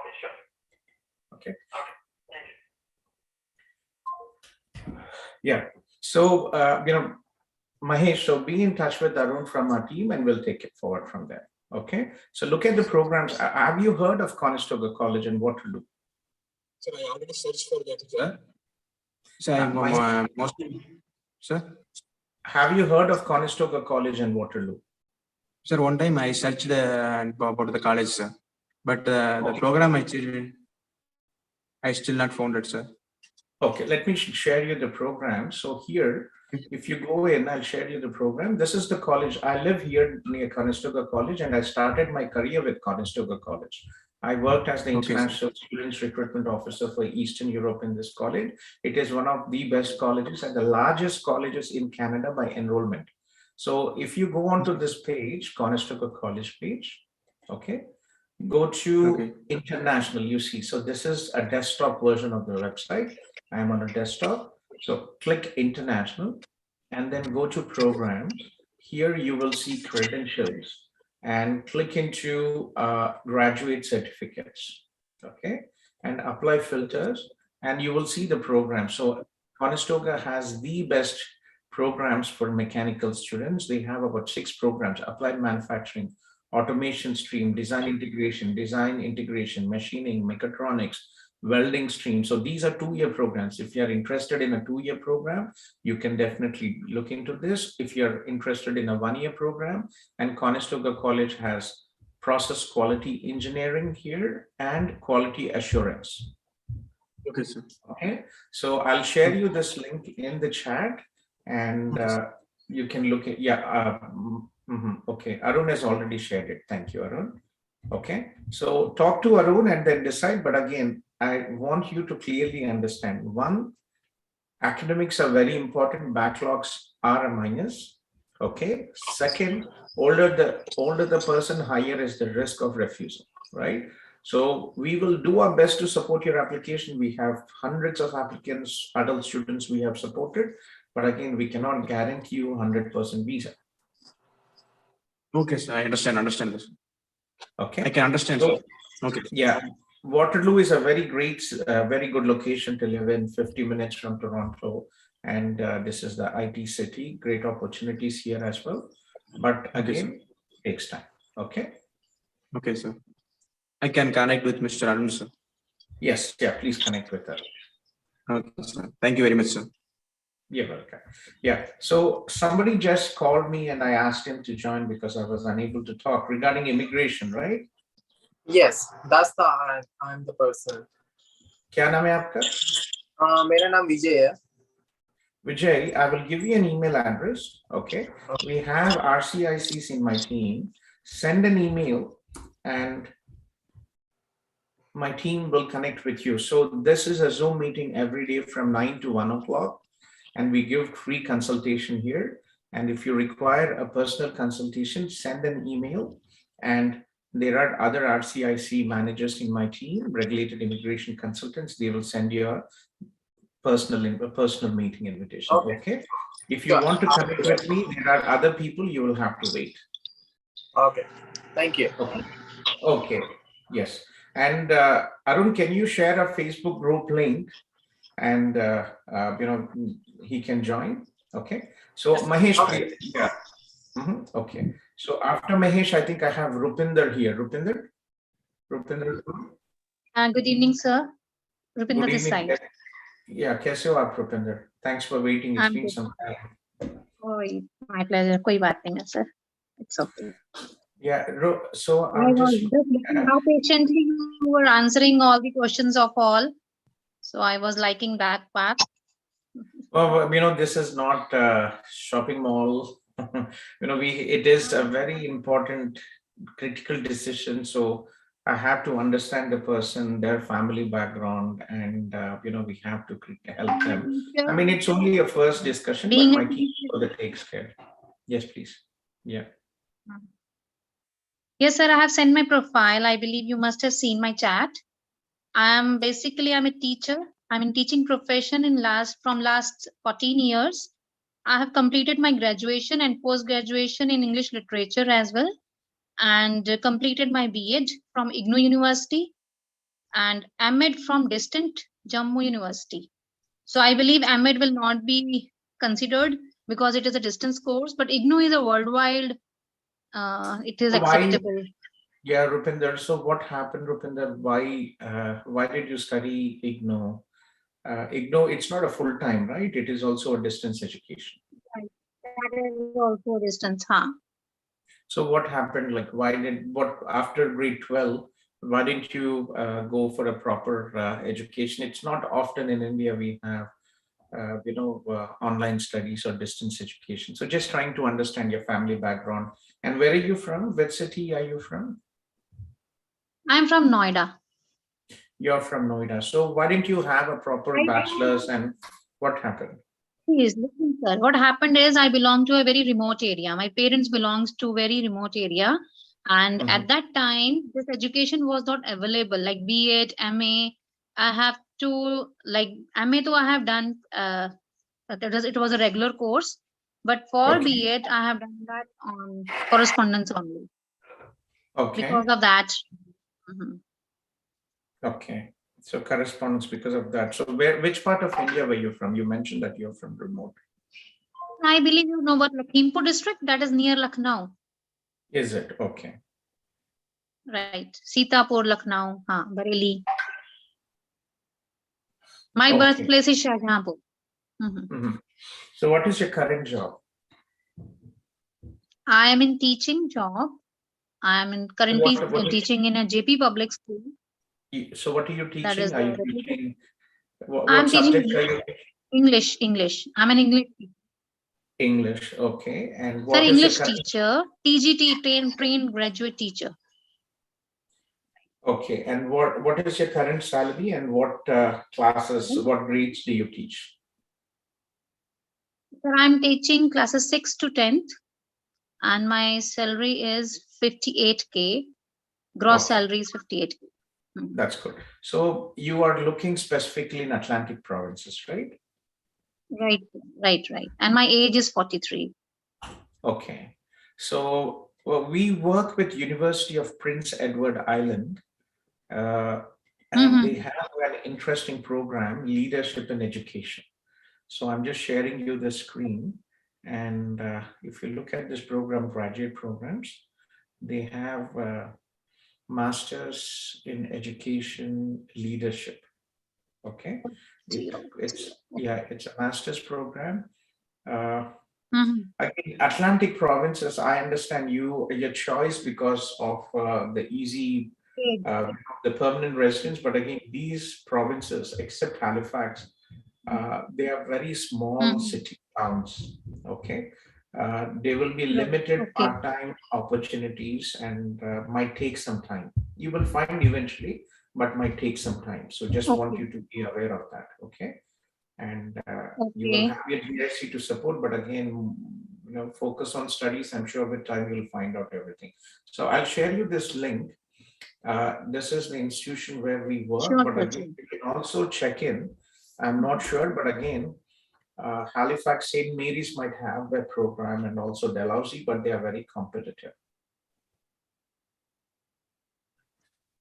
Okay, sure. Okay. Okay, thank you. Yeah. So, Mahesh, so be in touch with Arun from our team and we'll take it forward from there. Okay. So look at the programs. Have you heard of Conestoga College and Waterloo? Sir, I already searched for that, sir. Sir, sir. Have you heard of Conestoga College and Waterloo? Sir, one time I searched about the college, sir. But the program I still not found it, sir. Okay, let me share you the program. So here, if you go in, I'll share you the program. This is the college. I live here near Conestoga College and I started my career with Conestoga College. I worked as the International Students Recruitment Officer for Eastern Europe in this college. It is one of the best colleges and the largest colleges in Canada by enrollment. So if you go onto this page, Conestoga College page, okay, go to international, you see. So this is a desktop version of the website. I'm on a desktop. So click international and then go to programs. Here you will see credentials and click into graduate certificates, okay, and apply filters and you will see the program. So Conestoga has the best programs for mechanical students. They have about 6 programs: applied manufacturing, automation stream, design integration, machining, mechatronics, welding stream. So these are 2-year programs. If you're interested in a 2-year program, you can definitely look into this. If you're interested in a 1-year program, and Conestoga College has process quality engineering here and quality assurance. Okay, sir. Okay, so I'll share you this link in the chat and you can look at, okay, Arun has already shared it. Thank you, Arun. Okay, so talk to Arun and then decide. But again, I want you to clearly understand, 1, academics are very important. Backlogs are a minus. Okay. 2nd, older the person, higher is the risk of refusal, right? So we will do our best to support your application. We have hundreds of applicants, adult students we have supported, but again, we cannot guarantee you 100% visa. Okay, sir. I understand this. Okay. I can understand. So, okay. Yeah. Waterloo is a very great, very good location to live in, 50 minutes from Toronto. And this is the IT city, great opportunities here as well. But again, it takes time. Okay. Okay, sir. I can connect with Mr. Arun, sir. Yes. Yeah. Please connect with her. Okay, sir. Thank you very much, sir. You're welcome. Yeah. So somebody just called me and I asked him to join because I was unable to talk regarding immigration, right? Yes, that's I'm the person. क्या नाम है आपका? मेरा नाम विजय है. Vijay, I will give you an email address. Okay. We have RCICs in my team. Send an email and my team will connect with you. So this is a Zoom meeting every day from 9 to 1 o'clock. And we give free consultation here. And if you require a personal consultation, send an email. And there are other RCIC managers in my team, regulated immigration consultants. They will send you a personal meeting invitation. Okay. If you want to connect with me, there are other people, you will have to wait. Okay. Thank you. Okay. Yes. And Arun, can you share a Facebook group link? And he can join. Okay. So Mahesh, yeah. Okay. So after Mahesh, I think I have Rupinder here. Rupinder. Good evening, sir. Rupinder this side. Yeah, कैसे हो आप Rupinder? Thanks for waiting. It's been some time. Oh, my pleasure. कोई बात नहीं है, sir. It's okay. Yeah. So I was just looking how patiently you were answering all the questions of all. So I was liking that part. Well, this is not a shopping mall. It is a very important, critical decision. So I have to understand the person, their family background, and we have to help them. I mean, it's only a first discussion, but my team takes care. Yes, please. Yeah. Yes, sir. I have sent my profile. I believe you must have seen my chat. I'm a teacher. I'm in teaching profession from last 14 years. I have completed my graduation and post-graduation in English literature as well, and completed my B.Ed from IGNOU University. and MEd from distant Jammu University. So I believe MEd will not be considered because it is a distance course, but IGNOU is a worldwide, it is So why, acceptable. yeah, Rupinder, so what happened, Rupinder? Why did you study IGNOU? IGNOU, it's not a full-time, right? It is also a distance education. Right. That is also a distance, huh? So what happened? Like, after grade 12, why didn't you go for a proper education? It's not often in India we have, online studies or distance education. So just trying to understand your family background. And where are you from? Which city are you from? I'm from Noida. You're from Noida. So why didn't you have a proper bachelor's, and what happened? Please listen, sir. What happened is I belong to a very remote area. My parents belongs to very remote area. And at that time, this education was not available, like B.Ed, MA. I have to, like, MA though I have done, it was a regular course. But for Okay. B.Ed, I have done that on correspondence only. Okay. Because of that. Mhm. Okay. So correspondence because of that. So which part of India were you from? You mentioned that you're from remote. I believe you know what Lakhimpur district, that is near Lucknow. Is it? Okay. Right. Sitapur, Lucknow, Bareilly. My Okay. birthplace is Shahjahanpur. So what is your current job? I am in teaching job. I am currently teaching in a JP public school. So what are you teaching? That is are you teaching? What I'm subjects teaching are you teaching? English. I'm an English teacher. English. Okay. And Sir, what is English your current... teacher, TGT, trained graduate teacher. Okay. And what is your current salary, and what classes, what grades do you teach? Sir, I'm teaching classes 6 to 10th, and my salary is 58K. Gross salary is 58K. That's good. So you are looking specifically in Atlantic provinces, right? Right. And my age is 43. Okay. So we work with University of Prince Edward Island, and they have an interesting program, Leadership in Education. So I'm just sharing you the screen. And if you look at this program, graduate programs, they have Masters in Education Leadership. Okay. It's a master's program. Again, Atlantic provinces, I understand your choice because of the easy, the permanent residence. But again, these provinces, except Halifax, they are very small city towns. Okay. There will be limited part-time opportunities, and might take some time. You will find eventually, but might take some time. So just want you to be aware of that. Okay. And you will have your GIC to support, but again, focus on studies. I'm sure with time you'll find out everything. So I'll share you this link. This is the institution where we work, but again, you can also check in. I'm not sure, but again, Halifax St. Mary's might have their program, and also Dalhousie, but they are very competitive.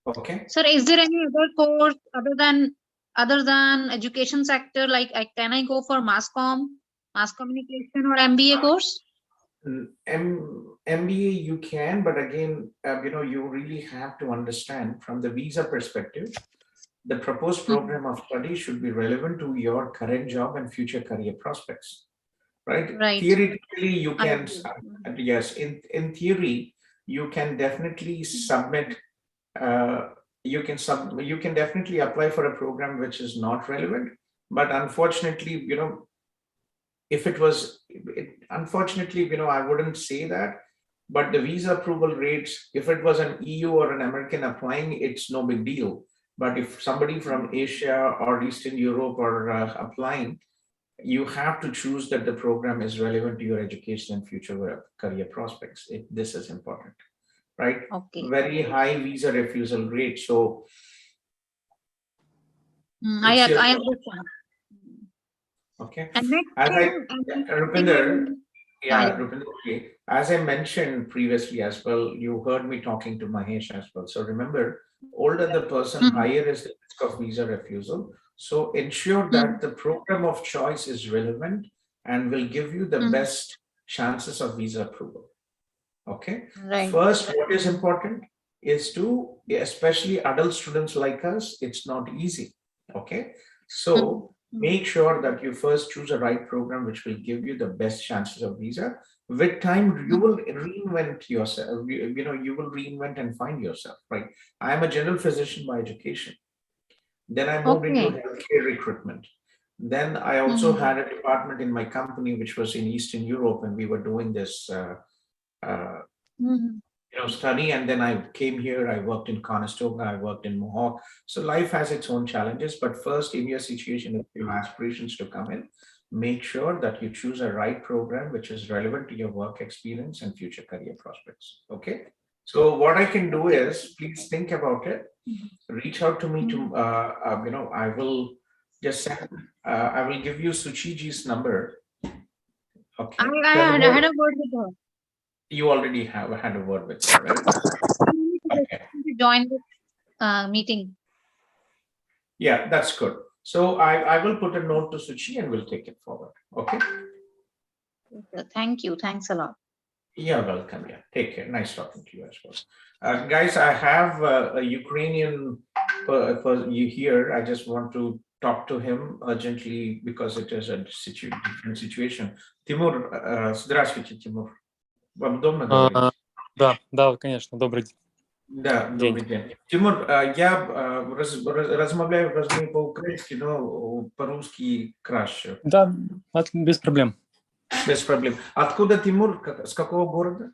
Okay. Sir, is there any other course other than education sector? Like, can I go for mass communication, or MBA course? MBA you can, but again, you really have to understand from the visa perspective, the proposed program of study should be relevant to your current job and future career prospects, right? Theoretically, you can, yes, in theory, you can definitely submit, you can definitely apply for a program which is not relevant, but unfortunately, if it was, unfortunately, I wouldn't say that, but the visa approval rates, if it was an EU or an American applying, it's no big deal. But if somebody from Asia or Eastern Europe are applying, you have to choose that the program is relevant to your education and future career prospects. This is important, right? Very high visa refusal rate. So I understand. Okay. Rupinder, okay. As I mentioned previously as well, you heard me talking to Mahesh as well. So remember, older the person, higher is the risk of visa refusal. So ensure that the program of choice is relevant and will give you the best chances of visa approval. Okay. Right. First, what is important is to, especially adult students like us, it's not easy. Okay. So make sure that you first choose a right program which will give you the best chances of visa. With time, you will reinvent yourself. You will reinvent and find yourself, right? I am a general physician by education. Then I moved into healthcare recruitment. Then I also had a department in my company which was in Eastern Europe, and we were doing this study. And then I came here, I worked in Conestoga, I worked in Mohawk. So life has its own challenges, but first in your situation, if you have aspirations to come in, make sure that you choose a right program which is relevant to your work experience and future career prospects. Okay. So what I can do is, please think about it. Reach out to me to, I will just send, I will give you Suchiji's number. Okay. I had a word with her. You already have had a word with her, right? Okay. Join the meeting. Yeah, that's good. So I will put a note to Suchi and we'll take it forward. Okay. Thank you. Thanks a lot. You're welcome. Yeah. Take care. Nice talking to you as well. Guys, I have a Ukrainian for you here. I just want to talk to him urgently because it is a different situation. Тимур, здравствуйте, Тимур. Вам удобно говорить? Да, конечно. Добрый день. Да, добрый день. Тимур, я размовляю по-украински, но по-русски краще. Да, без проблем. Без проблем. Откуда Тимур? С какого города?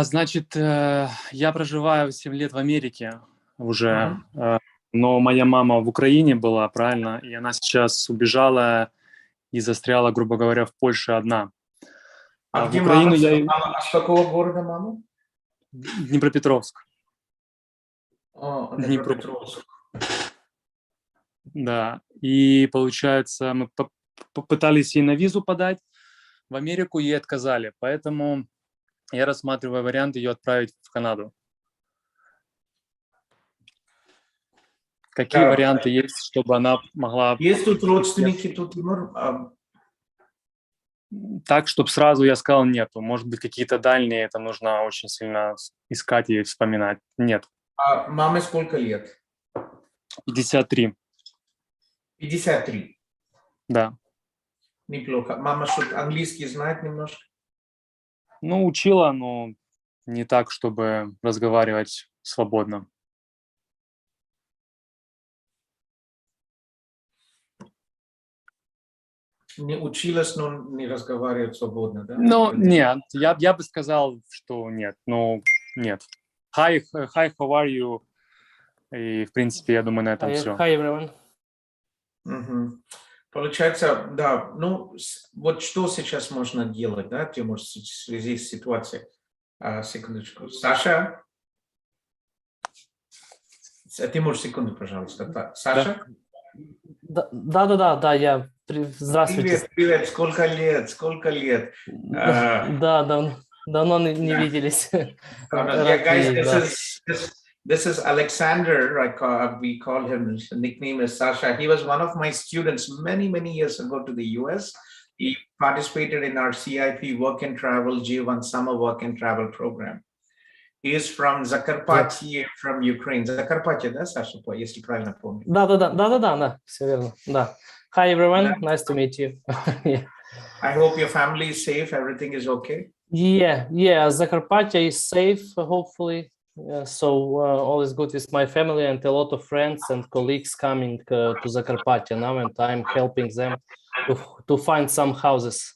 Значит, я проживаю 7 лет в Америке уже, но моя мама в Украине была, правильно, и она сейчас убежала и застряла, грубо говоря, в Польше одна. А в где Украину мама? С какого города мама? Днепропетровск. Днепропетровск. Да, и получается, мы попытались ей на визу подать в Америку, ей отказали, поэтому я рассматриваю вариант ее отправить в Канаду. Какие варианты есть, чтобы она могла... Есть тут родственники, тут Тимур? Так, чтобы сразу я сказал нету. Может быть, какие-то дальние, это нужно очень сильно искать и вспоминать. Нет. А маме сколько лет? 53. 53? Да. Неплохо. Мама что, английский знает немножко? Ну, учила, но не так, чтобы разговаривать свободно. Не училась, но не разговаривает свободно, да? Ну, нет, я бы сказал, что нет. Ну, нет. Hi, how are you? И, в принципе, я думаю, на этом все. Hi, everyone. Получается, да, ну, вот что сейчас можно делать, да, Тимур, в связи с ситуацией? Секундочку. Саша? Тимур, секунду, пожалуйста. Саша? Да, я... Здравствуйте. Привет, сколько лет? Да, давно не виделись. Yeah, guys, this is Alexander. We call him, his nickname is Sasha. He was one of my students many years ago to the US. He participated in our CIP work and travel J1 summer work and travel program. He is from Zakarpatye, from Ukraine. Zakarpatye, да, Саша, если правильно помню? Да, все верно, да. Hi, everyone. Nice to meet you. Yeah. I hope your family is safe. Everything is okay. Yeah. Zakarpattia is safe, hopefully. So all is good with my family and a lot of friends and colleagues coming to Zakarpattia now, and I'm helping them to find some hosts.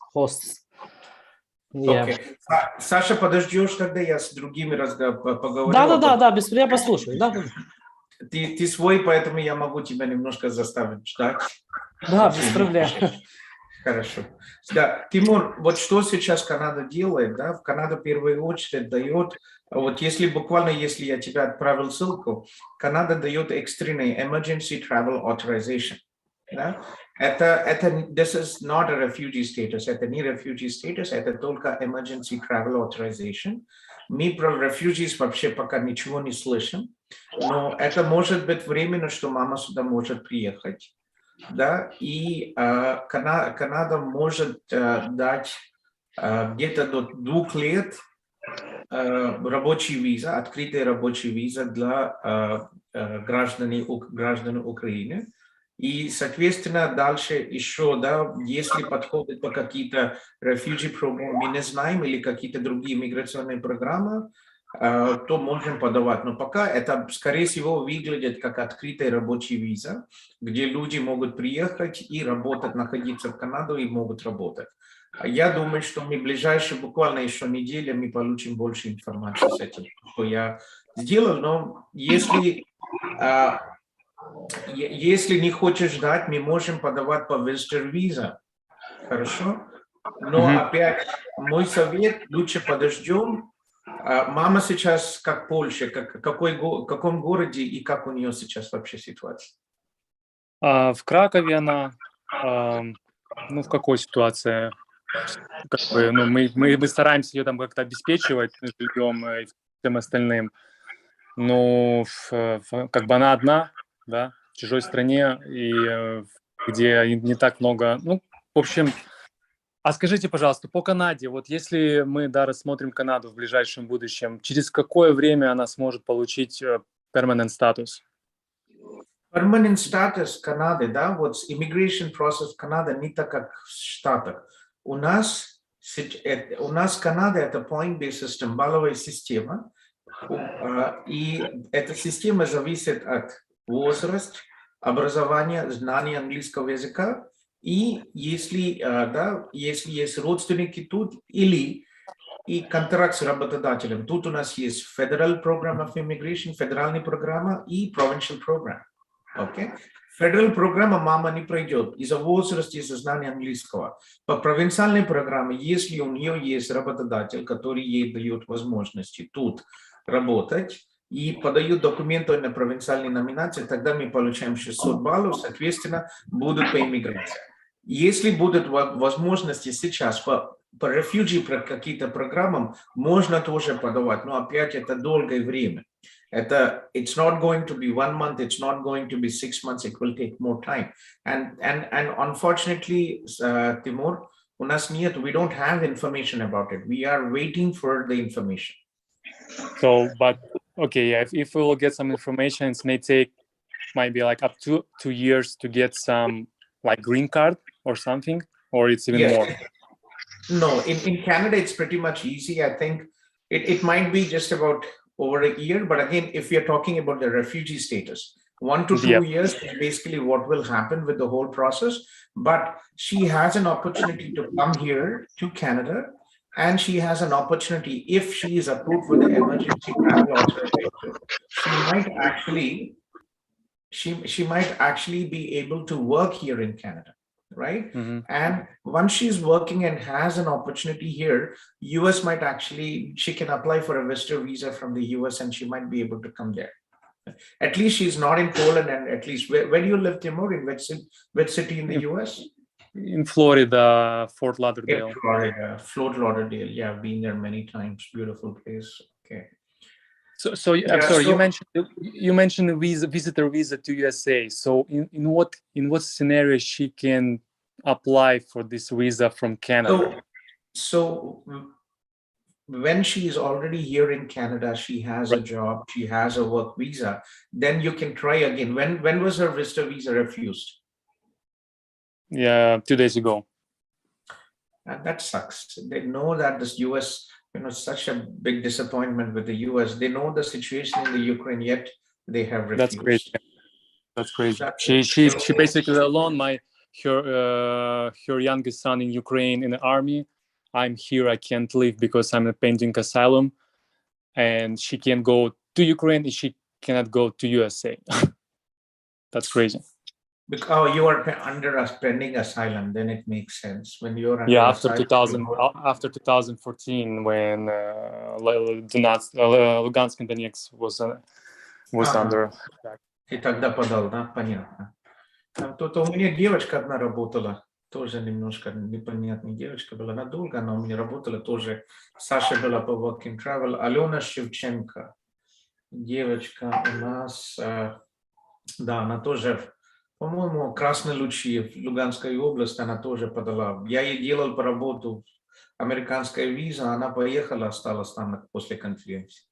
Yeah. Okay. Саша, подождешь, когда я с другими поговорю? Да, я послушаю. Да. Ты свой, поэтому я могу тебя немножко заставить ждать. Да, без проблем. Хорошо. Да, Тимур, вот что сейчас Канада делает, да? Канада в первую очередь дает, вот если я тебя отправил ссылку, Канада дает экстренный emergency travel authorization. Да? This is not a refugee status, это не refugee status, это только emergency travel authorization. Мы про refugees вообще пока ничего не слышим. Но это может быть временно, что мама сюда может приехать, да, и Канада может дать где-то до 2 лет рабочий виза, открытая рабочая виза для граждан Украины. И, соответственно, дальше еще, да, если подходят по какие-то refugee программы, мы не знаем, или какие-то другие миграционные программы, то можем подавать. Но пока это, скорее всего, выглядит как открытая рабочая виза, где люди могут приехать и работать, находиться в Канаду и могут работать. Я думаю, что мы в ближайшие буквально еще неделю мы получим больше информации с этим, что я сделал. Но если не хочешь ждать, мы можем подавать по visitor visa. Хорошо? Но опять мой совет, лучше подождем. Мама сейчас как в Польше, в каком городе и как у нее сейчас вообще ситуация? В Кракове она, в какой ситуации? Как бы, мы стараемся ее там как-то обеспечивать жильем и всем остальным. Но как бы она одна, да, в чужой стране, и где не так много, в общем. А скажите, пожалуйста, по Канаде, вот если мы, да, рассмотрим Канаду в ближайшем будущем, через какое время она сможет получить permanent status? Permanent status Канады, да, вот immigration process Канады не так, как в Штатах. У нас Канада — это point-based system, балловая система, и эта система зависит от возраста, образования, знания английского языка, и если есть родственники тут и контракт с работодателем. Тут у нас есть Federal Program of Immigration, федеральная программа и Provincial Program. Okay? Federal программа мама не пройдет из-за возраста, из-за знания английского. По провинциальной программе, если у нее есть работодатель, который ей дает возможности тут работать и подают документы на провинциальные номинации, тогда мы получаем 600 баллов, соответственно, будут по иммиграции. Если будут возможности сейчас по refugee какие-то программам, можно тоже подавать, но опять это долгое время. It's not going to be 1 month, it's not going to be 6 months, it will take more time. And unfortunately, Timur, у нас нет, we don't have information about it. We are waiting for the information. So, but okay, yeah, if we will get some information, it may take maybe like up to 2 years to get some like green card or something, or it's even more. No, in Canada, it's pretty much easy. I think it might be just about over a year, but again, if you're talking about the refugee status, 1 to 2 years is basically what will happen with the whole process. But she has an opportunity to come here to Canada, and she has an opportunity, if she is approved for the emergency travel authorization, she might actually be able to work here in Canada, right? And once she's working and has an opportunity here, US might actually, she can apply for a visitor visa from the US and she might be able to come there. At least she's not in Poland, and at least where do you live, Timur? In which city in the US? In Florida, Fort Lauderdale. In Florida, Fort Lauderdale. Yeah, I've been there many times. Beautiful place. Okay. So I'm sorry, you mentioned the visitor visa to USA. So in what scenario she can apply for this visa from Canada? So when she is already here in Canada, she has a job, she has a work visa, then you can try again. When was her visitor visa refused? Yeah, 2 days ago. And that sucks. They know that this US, such a big disappointment with the US. They know the situation in the Ukraine, yet they have refused. That's crazy. That's crazy. She basically alone. Her youngest son in Ukraine in the army. I'm here. I can't leave because I'm pending asylum, and she can't go to Ukraine. And she cannot go to USA. That's crazy. Because you are under a pending asylum, then it makes sense. When you're under after 2014, when Lugansk and Donetsk was under attack. И тогда подал, да? Понятно. Тут у меня девочка одна работала, тоже немножко непонятная девочка была, она долго, она у меня работала тоже. Саша была по work and travel, Алена Шевченко. девочка у нас, да, она тоже, по-моему, Красные Лучи в Луганской области, она тоже подала. Я ей делал по работу, американская виза, она поехала, осталась там после конференции.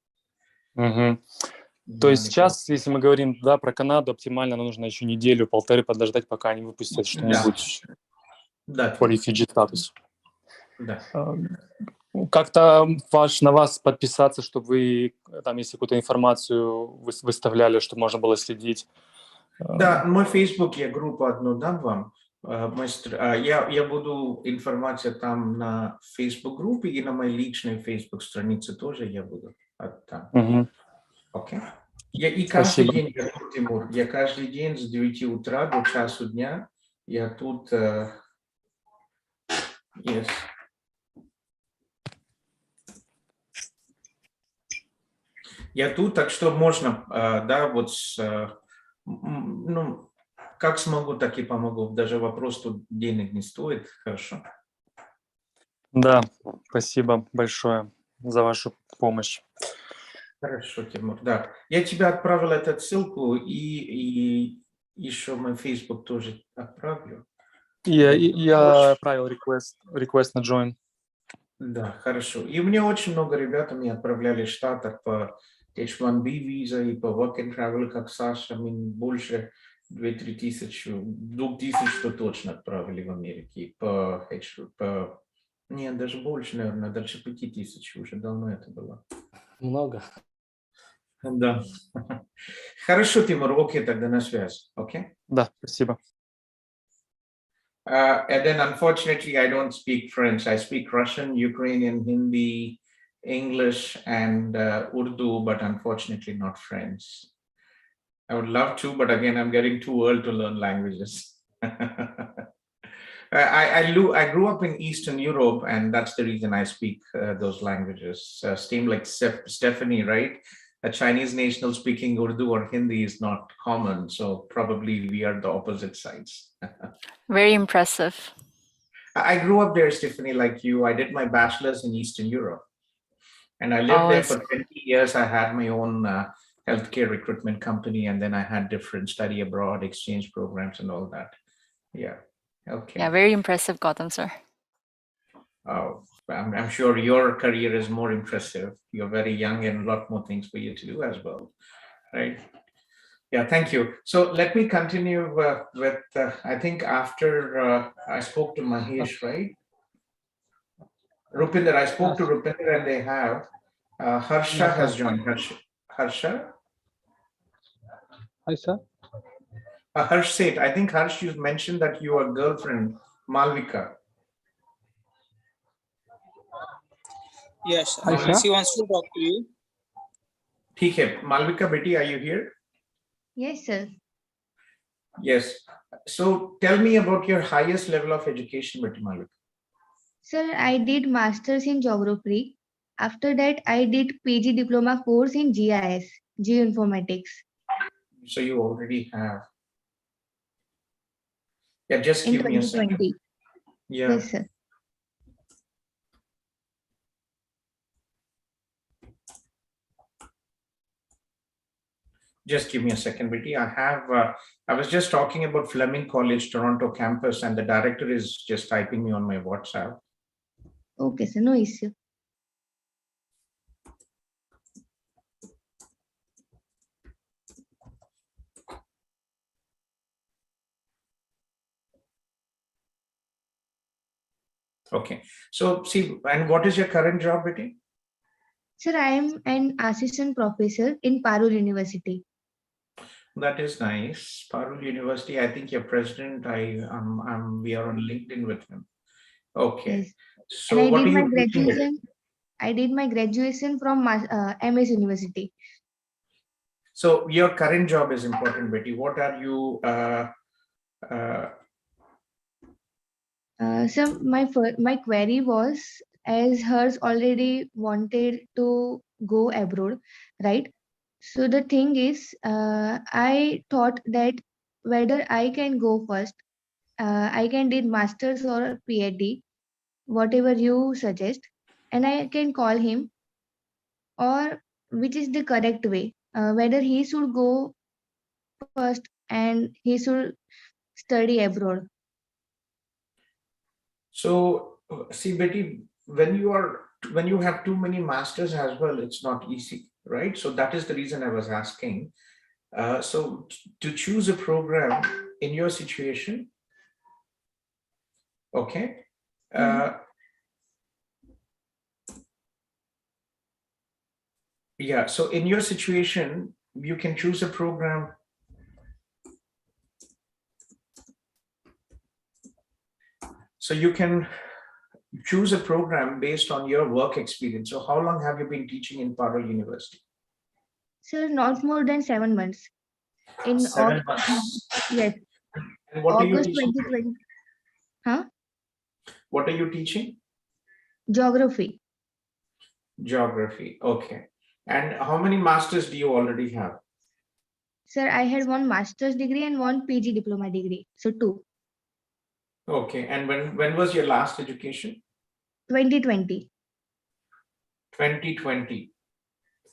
Мгм. То Да, есть сейчас, если мы говорим, да, про Канаду, оптимально нужно еще неделю-полторы подождать, пока они выпустят что-нибудь Да, по refugee статусу. да. Как-то на вас подписаться, чтобы вы, там, если какую-то информацию выставляли, чтобы можно было следить. Да, мой Facebook, я группу одну дам вам. Я буду информация там на Facebook группе и на моей личной Facebook странице тоже я буду там. Мгм. Окей. И каждый Спасибо. день, Тимур, я каждый день с 9 утра до часу дня я тут. Yes. Я тут, так что можно, да, вот, ну, как смогу, так и помогу. Даже вопрос тут денег не стоит. Хорошо. Да, спасибо большое за вашу помощь. Хорошо, Тимур, да. Я тебе отправил эту ссылку и еще мой Facebook тоже отправлю. Я отправил request на join. Да, хорошо. И мне очень много ребят мне отправляли в Штатах по H1B виза и по Work and Travel, как Саша, больше 2-3 тысячи, 2000 что точно отправили в Америке. Нет, даже больше, наверное, дальше 5000 уже давно это было. Много. Да. Хорошо, Тимур, окей, тогда на связь, окей? Да, спасибо. And then, unfortunately, I don't speak French. I speak Russian, Ukrainian, Hindi, English, and Urdu, but unfortunately not French. I would love to, but again, I'm getting too old to learn languages. I grew up in Eastern Europe, and that's the reason I speak those languages. Same like Stephanie, right? A Chinese national speaking Urdu or Hindi is not common, so probably we are the opposite sides. Very impressive. I grew up there, Stephanie, like you. I did my bachelor's in Eastern Europe, and I lived there for 20 years. I had my own healthcare recruitment company, and then I had different study abroad exchange programs and all that. Yeah. Okay. Yeah, very impressive, Gautam, sir. Oh, I'm sure your career is more impressive. You're very young and a lot more things for you to do as well, right? Yeah, thank you. So let me continue with, I think after I spoke to Mahesh, right? Rupinder, I spoke to Rupinder and they have, Harsha has joined. Harsha? Hi, sir. Harsh said, I think Harsh, you mentioned that your girlfriend, Malvika. Yes, Hi, sir. she wants to talk to you. ठीक है, Malvika Betty, are you here? Yes, sir. Yes. So tell me about your highest level of education, Betty Malvika. Sir, I did masters in geography. After that, I did PG diploma course in GIS, Geoinformatics. So you already have. Yeah, just in give me a second. 2020. Yeah. Yes, sir. Just give me a second, Betty. I was just talking about Fleming College, Toronto campus, and the director is just typing me on my WhatsApp. Okay, sir, no issue. Okay. So see, and what is your current job, Betty? Sir, I am an assistant professor in Parul University. That is nice. Parul University, I think your president, we are on LinkedIn with him. Okay. Yes. So And what are you teaching with? I did my graduation from MS University. So your current job is important, Betty. What are you? So my query was, as hers already wanted to go abroad, right? So the thing is, I thought that whether I can go first, I can did masters or PhD, whatever you suggest, and I can call him, or which is the correct way. whether he should go first and he should study abroad. So see, Betty, when you have too many masters as well, it's not easy, right? So that is the reason I was asking. So to choose a program in your situation, okay. Yeah, so in your situation, you can choose a program. So you can choose a program based on your work experience. So how long have you been teaching in Parul University? Sir, not more than 7 months. In 7 months. Yes. And what are you August teaching? 2020. Huh? What are you teaching? Geography. Geography. Okay. And how many masters do you already have? Sir, I had 1 master's degree and 1 PG diploma degree. So 2. Okay. And when was your last education? 2020. 2020.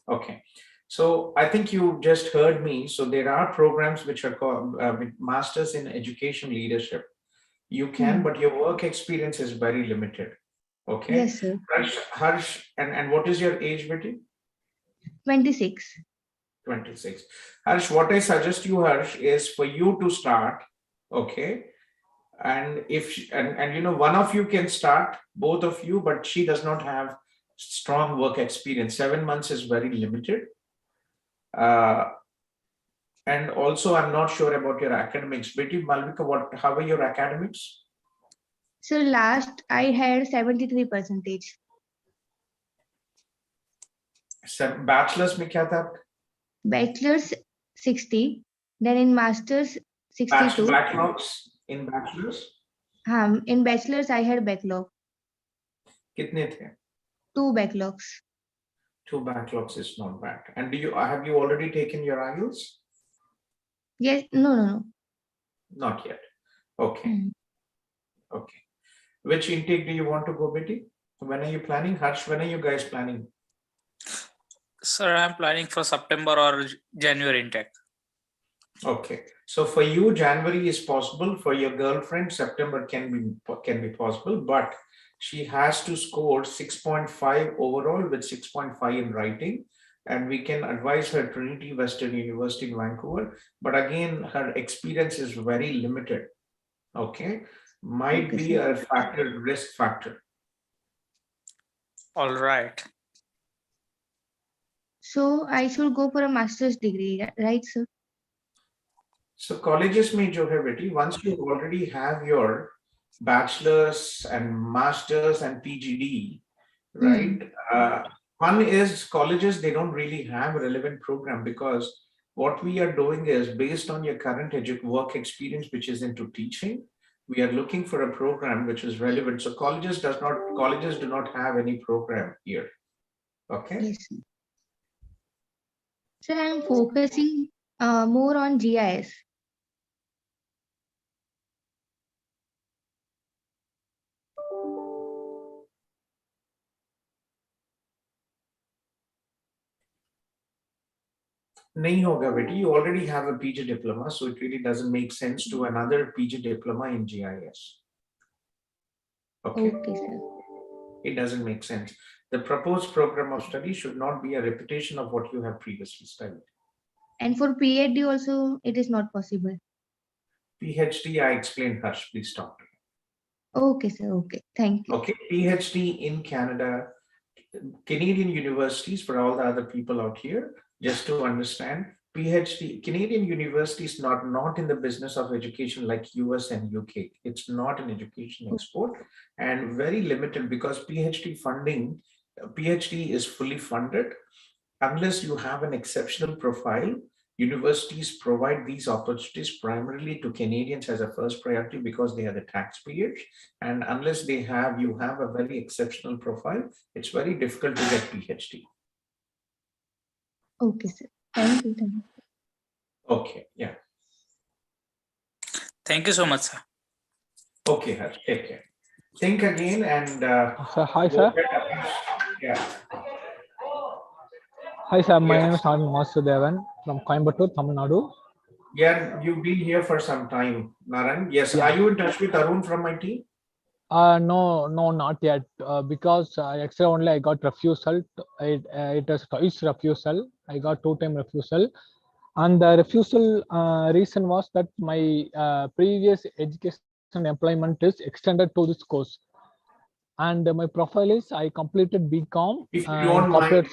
Okay. So I think you just heard me. So there are programs which are called Masters in Education Leadership. You can, but your work experience is very limited. Okay. Yes, sir. Harsh, and what is your age, Betty? 26. 26. Harsh, what I suggest you, Harsh, is for you to start. Okay. And if and you know, one of you can start, both of you, but she does not have strong work experience. 7 months is very limited. And also, I'm not sure about your academics. Betty, Malvika, how are your academics? So last I had 73%. Bachelor's mein kya tha? Bachelor's 60. Then in master's 62. Backlogs in bachelor's? In bachelor's I had backlog. Kitne the? 2 backlogs. 2 backlogs is not bad. And have you already taken your IELTS? Yes. No. Not yet. Okay. Okay. Which intake do you want to go, Betty? When are you planning? Harsh, when are you guys planning? Sir, I'm planning for September or January intake. Okay. So for you, January is possible. For your girlfriend, September can be possible, but she has to score 6.5 overall with 6.5 in writing. And we can advise her Trinity Western University in Vancouver. But again, her experience is very limited. Okay. Might be a risk factor. All right. So I should go for a master's degree, right, sir? So colleges mein jo hai beti, once you already have your bachelor's and master's and PGD, right? One is colleges, they don't really have a relevant program, because what we are doing is based on your current work experience, which is into teaching. We are looking for a program which is relevant. So colleges do not have any program here. Okay. Yes. So I'm focusing more on GIS. Nahi hoga beti, you already have a PG diploma, so it really doesn't make sense to another PG diploma in GIS. Okay. Okay, sir. It doesn't make sense. The proposed program of study should not be a repetition of what you have previously studied. And for PhD also, it is not possible. PhD, I explained, Harsh, please stop. Okay, sir. Okay. Thank you. Okay, PhD in Canada, Canadian universities, for all the other people out here, just to understand, PhD, Canadian universities not in the business of education like US and UK. It's not an education export, and very limited, because PhD funding, PhD is fully funded. Unless you have an exceptional profile, universities provide these opportunities primarily to Canadians as a first priority, because they are the taxpayers. And unless you have a very exceptional profile, it's very difficult to get PhD. Okay, sir. Thank you. Okay, yeah. Thank you so much, sir. Okay, Harsh, take care. Think again and Hi, sir. Yeah. Hi, sir. My Yes. name is Arun Masudevan from Coimbatore, Tamil Nadu. Yeah, you've been here for some time, Naran. Yes. Yeah. Are you in touch with Arun from my team? No, not yet. Because actually only I got refusal. It is twice refusal. I got 2-time refusal, and the refusal reason was that my previous education employment is extended to this course, and my profile is I completed BCom If you in don't mind, corporate.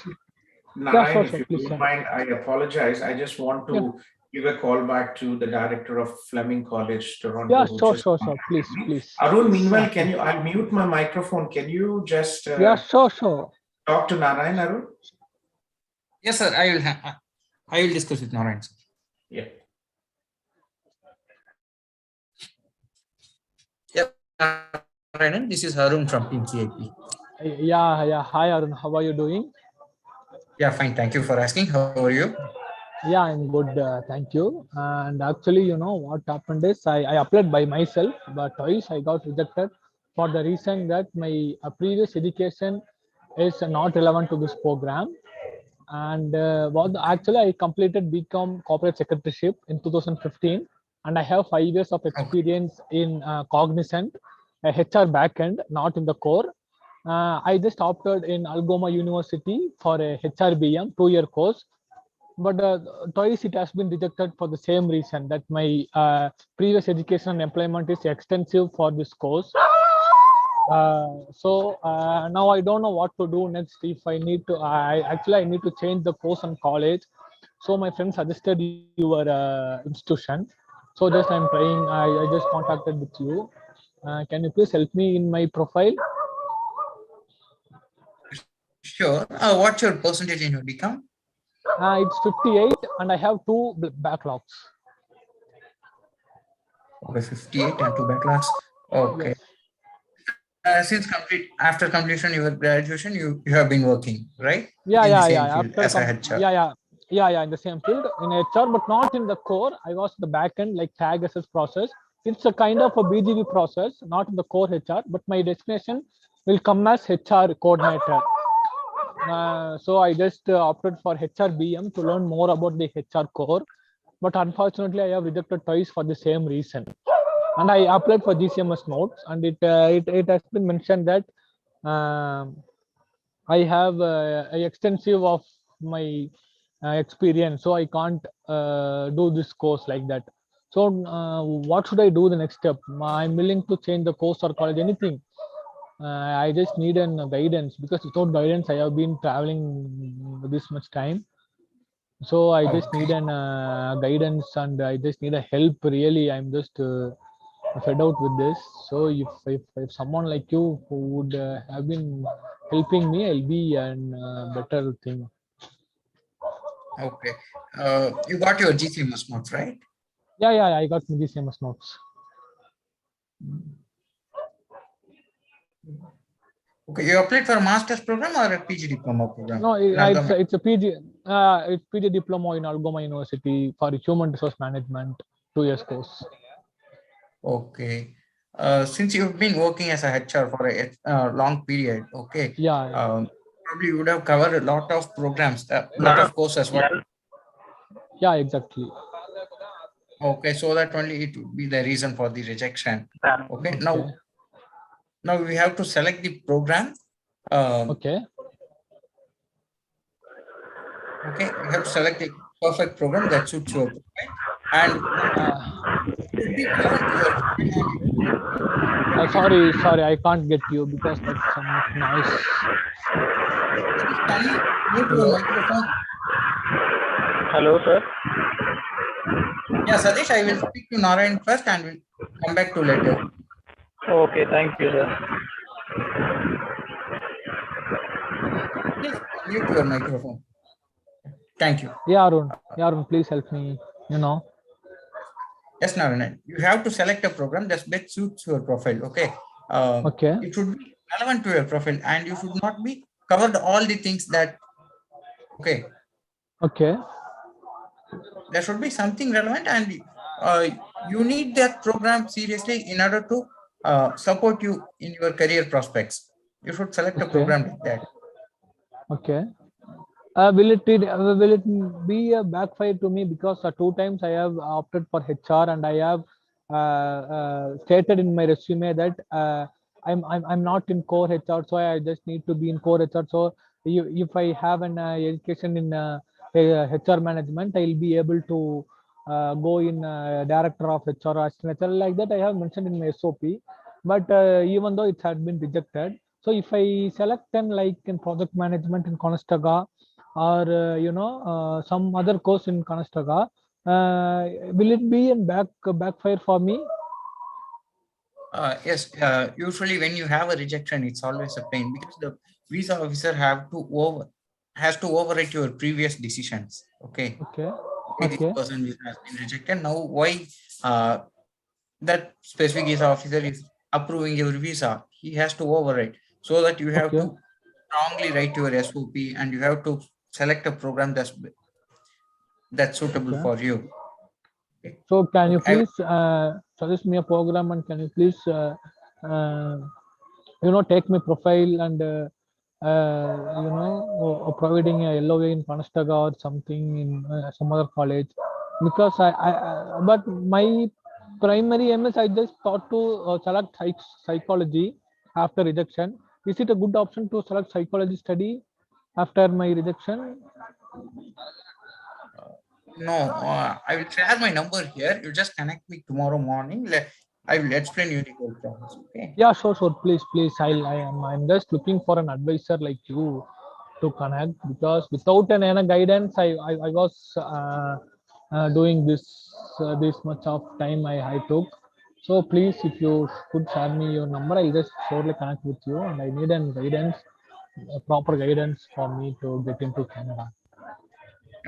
Yeah, Narayan, sure, if sure. you Please, don't sir. mind, I apologize. I just want to Yeah. give a call back to the director of Fleming College, Toronto. Yeah, who sure, just sure. contacted Please, me. please. Arun, meanwhile, Yeah, can you, I'll mute my microphone. Can you just yeah, sure. talk to Narayan, Arun? Yes, sir. I will discuss with Narayan, sir. Yeah. Narayan, this is Harun from Team CIP. Yeah. Hi, Arun. How are you doing? Yeah, fine. Thank you for asking. How are you? Yeah, I'm good. Thank you. And actually, you know what happened is I applied by myself, but twice I got rejected for the reason that my previous education is not relevant to this program. And actually, I completed BCom Corporate Secretaryship in 2015, and I have 5 years of experience in Cognizant, HR backend, not in the core. I just opted in Algoma University for a HRBM 2-year course, but twice it has been rejected for the same reason that my previous education and employment is extensive for this course. So now I don't know what to do next. If I need to, I need to change the course and college. So my friend suggested your institution. So just I'm trying. I just contacted with you. Can you please help me in my profile? Sure. What's your percentage in your BCom? It's 58, and I have 2 backlogs. Okay, 58 and 2 backlogs. Okay. Yes. Since after completion of your graduation, you have been working, right? Yeah. Field as a HR. Yeah, in the same field in HR, but not in the core. I was the backend, like tag assess process. It's a kind of a BGV process, not in the core HR, but my destination will come as HR coordinator. So I just opted for HRBM to learn more about the HR core, but unfortunately I have rejected twice for the same reason. And I applied for GCMS notes, and it has been mentioned that I have extensive of my experience, so I can't do this course like that. So what should I do the next step? I'm willing to change the course or college, anything. I just need an guidance, because without guidance I have been traveling this much time. So I just need an guidance, and I just need a help. Really, I'm just fed out with this. So if someone like you who would have been helping me, I'll be an better thing. Okay. You got your GCMS notes, right? Yeah, I got my GCMS notes. Okay, you applied for a master's program or a PG diploma program? No, it's a PG. It's PG diploma in Algoma University for human resource management, 2 years course. Okay. Since you've been working as a HR for a long period, okay. Yeah. Probably you would have covered a lot of programs, a lot of courses. Yeah, exactly. Okay, so that only it would be the reason for the rejection. Okay. Now we have to select the program. Okay. Okay, you have to select a perfect program that suits your profile, and sorry, I can't get you because that's some noise. Can you mute your microphone? Hello, sir. Yeah, Satish, I will speak to Narayan first and we'll come back to later. Okay, thank you, sir. Please mute your microphone. Thank you. Yeah, Arun, please help me. Yes, Narayan. You have to select a program that best suits your profile. Okay. Okay. It should be relevant to your profile, and you should not be covered all the things that. Okay. Okay. There should be something relevant, and you need that program seriously in order to support you in your career prospects. You should select a program like that. Okay. Will it be a backfire to me, because 2 times I have opted for HR, and I have stated in my resume that I'm not in core HR, so I just need to be in core HR. So if I have an education in HR management, I'll be able to go in director of HR or assistant HR, like that I have mentioned in my SOP. But even though it had been rejected, so if I select then like in project management in Conestoga, or some other course in Conestoga, will it be in backfire for me? Yes, usually when you have a rejection, it's always a pain because the visa officer has to overwrite your previous decisions. Okay. Okay. This person has been rejected. Now, why that specific visa officer is approving your visa? He has to overwrite, so that you have to strongly write your SOP and you have to select a program that's suitable for you. So can you please suggest me a program, and can you please take my profile and providing a LOA in Conestoga or something in some other college, because but my primary MS, I just thought to select psychology after rejection. Is it a good option to select psychology study after my rejection? No, I will share my number here. You just connect me tomorrow morning. I will explain you the whole process. Okay. Yeah, sure. Please. I'm just looking for an advisor like you to connect, because without an guidance, I was doing this much of time I took. So please, if you could share me your number, I'll just surely connect with you, and I need an guidance, a proper guidance for me to get into Canada.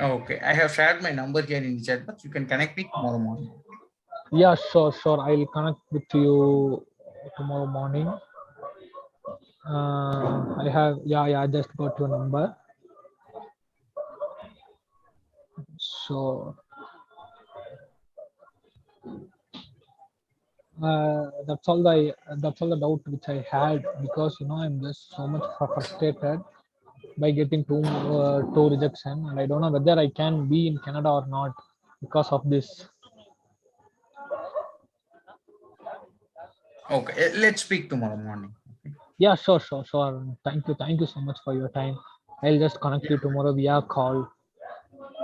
Okay, I have shared my number here in the chat box. You can connect me tomorrow morning. Yeah, sure. I'll connect with you tomorrow morning. I just got your number. So that's all the doubt which I had, because I'm just so much frustrated by getting two rejection, and I don't know whether I can be in Canada or not because of this. Okay, let's speak tomorrow morning. Yeah, sure. Thank you so much for your time. I'll just connect you tomorrow via call.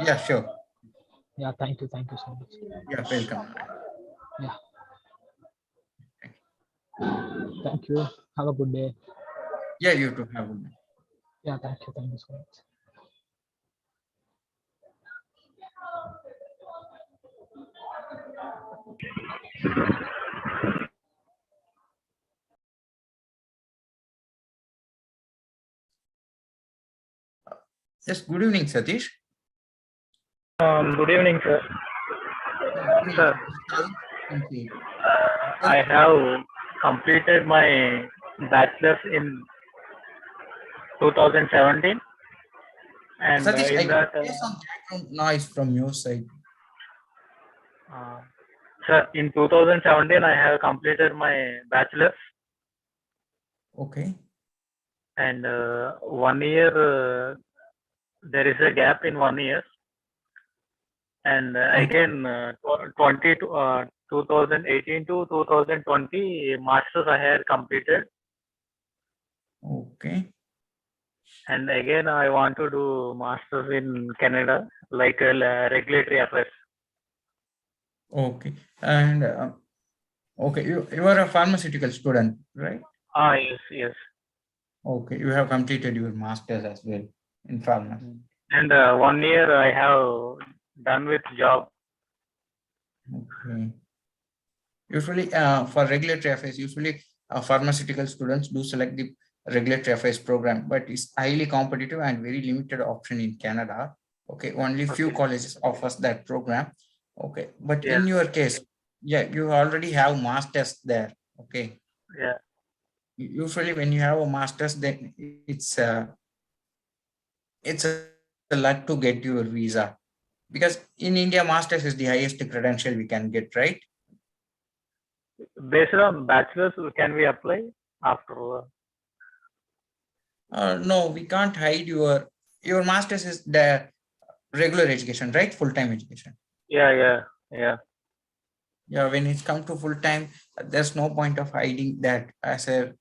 Yeah, sure. Yeah, thank you so much. Yeah, welcome. Yeah. Thank you. Have a good day. Yeah, you too. Have a good day. Yeah, thank you so much. Yes, good evening, Satish. Good evening, sir. Sir, I have completed my bachelor's in 2017, and Satish, in that, some background noise from your side. sir, in 2017, I have completed my bachelor's. Okay. And 1 year, there is a gap in 1 year. And again, 2018 to 2020, masters I had completed. Okay. And again, I want to do masters in Canada, like regulatory affairs. Okay. And okay, you are a pharmaceutical student, right? Yes. Okay, you have completed your masters as well in pharmacy. And 1 year I have done with job. Okay. Usually, for regulatory affairs, pharmaceutical students do select the regulatory affairs program, but it's highly competitive and very limited option in Canada. Okay, only few colleges offers that program. Okay, but in your case, yeah, you already have masters there. Okay. Yeah. Usually, when you have a masters, then it's a luck to get your visa, because in India, masters is the highest credential we can get, right? Based on bachelor's, can we apply after? No, we can't hide your your master's is the regular education, right? Full-time education. Yeah. Yeah, when it's come to full-time, there's no point of hiding that as a